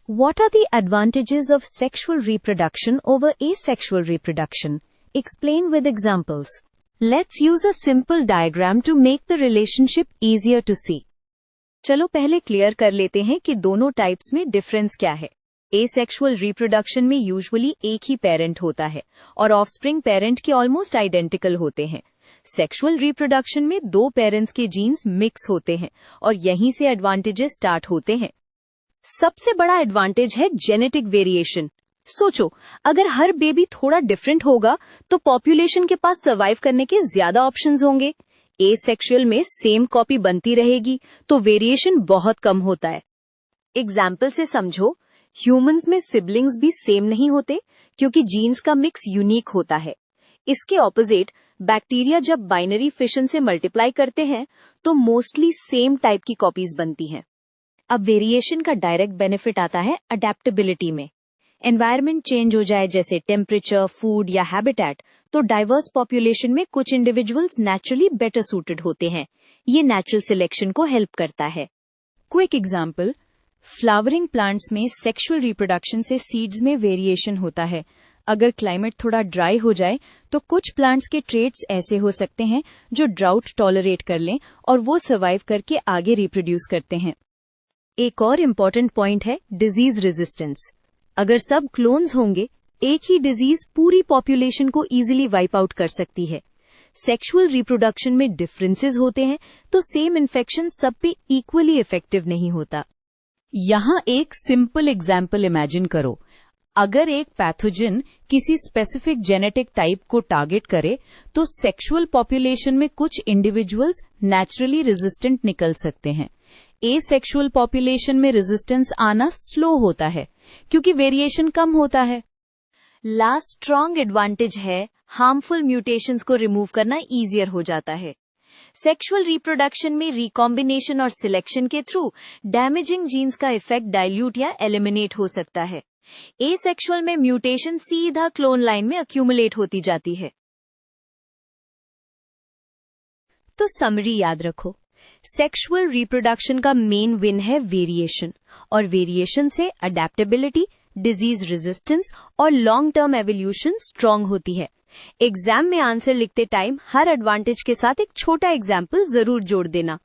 What are the advantages of sexual reproduction over asexual reproduction? Explain with examples. Let's use a simple diagram to make the relationship easier to see. चलो पहले clear कर लेते हैं कि दोनों types में difference क्या है। एसेक्सुअल रिप्रोडक्शन में यूजुअली एक ही पेरेंट होता है और ऑफस्प्रिंग पेरेंट के ऑलमोस्ट आइडेंटिकल होते हैं। सेक्सुअल रिप्रोडक्शन में दो पेरेंट्स के जीन्स मिक्स होते हैं और यहीं से एडवांटेजेस स्टार्ट होते हैं। सबसे बड़ा एडवांटेज है जेनेटिक वेरिएशन। सोचो, अगर हर बेबी थोड़ा डिफरेंट होगा तो पॉपुलेशन के पास सर्वाइव करने के ज्यादा ऑप्शंस होंगे। एसेक्सुअल में सेम कॉपी बनती रहेगी तो वेरिएशन बहुत कम होता है। एग्जाम्पल से समझो, ह्यूमंस में सिबलिंग्स भी सेम नहीं होते क्योंकि जीन्स का मिक्स यूनिक होता है। इसके ऑपोजिट बैक्टीरिया जब बाइनरी फिशन से मल्टीप्लाई करते हैं तो मोस्टली सेम टाइप की कॉपीज बनती हैं। अब वेरिएशन का डायरेक्ट बेनिफिट आता है अडेप्टेबिलिटी में। एनवायरनमेंट चेंज हो जाए जैसे टेम्परेचर, फूड या हैबिटेट, तो डाइवर्स पॉपुलेशन में कुछ इंडिविजुअल्स नेचुरली बेटर सूटेड होते हैं। ये नेचुरल सिलेक्शन को हेल्प करता है। क्विक एग्जाम्पल, फ्लावरिंग प्लांट्स में सेक्सुअल रिप्रोडक्शन से सीड्स में वेरिएशन होता है। अगर क्लाइमेट थोड़ा ड्राई हो जाए तो कुछ प्लांट्स के ट्रेट्स ऐसे हो सकते हैं जो ड्राउट टॉलरेट कर लें और वो सर्वाइव करके आगे रिप्रोड्यूस करते हैं। एक और इम्पॉर्टेंट पॉइंट है डिजीज रेजिस्टेंस। अगर सब क्लोन्स होंगे, एक ही डिजीज पूरी पॉपुलेशन को इजीली वाइप आउट कर सकती है। सेक्सुअल रिप्रोडक्शन में डिफरेंसेस होते हैं तो सेम इन्फेक्शन सब पे इक्वली इफेक्टिव नहीं होता। यहाँ एक सिंपल एग्जाम्पल इमेजिन करो। अगर एक पैथोजन किसी स्पेसिफिक जेनेटिक टाइप को टारगेट करे तो सेक्सुअल पॉपुलेशन में कुछ इंडिविजुअल्स नेचुरली रेजिस्टेंट निकल सकते हैं। एसेक्सुअल पॉपुलेशन में रेजिस्टेंस आना स्लो होता है क्योंकि वेरिएशन कम होता है। लास्ट स्ट्रॉन्ग एडवांटेज है हार्मफुल म्यूटेशंस को रिमूव करना इजियर हो जाता है। सेक्सुअल रिप्रोडक्शन में रिकॉम्बिनेशन और सिलेक्शन के थ्रू डैमेजिंग जीन्स का इफेक्ट डाइल्यूट या एलिमिनेट हो सकता है। एसेक्सुअल में म्यूटेशन सीधा क्लोन लाइन में अक्यूमुलेट होती जाती है। तो समरी याद रखो, सेक्सुअल रिप्रोडक्शन का मेन विन है वेरिएशन, और वेरिएशन से अडेप्टेबिलिटी, डिजीज रेजिस्टेंस और लॉन्ग टर्म एवोल्यूशन स्ट्रांग होती है। एग्जाम में आंसर लिखते टाइम हर एडवांटेज के साथ एक छोटा एग्जाम्पल जरूर जोड़ देना।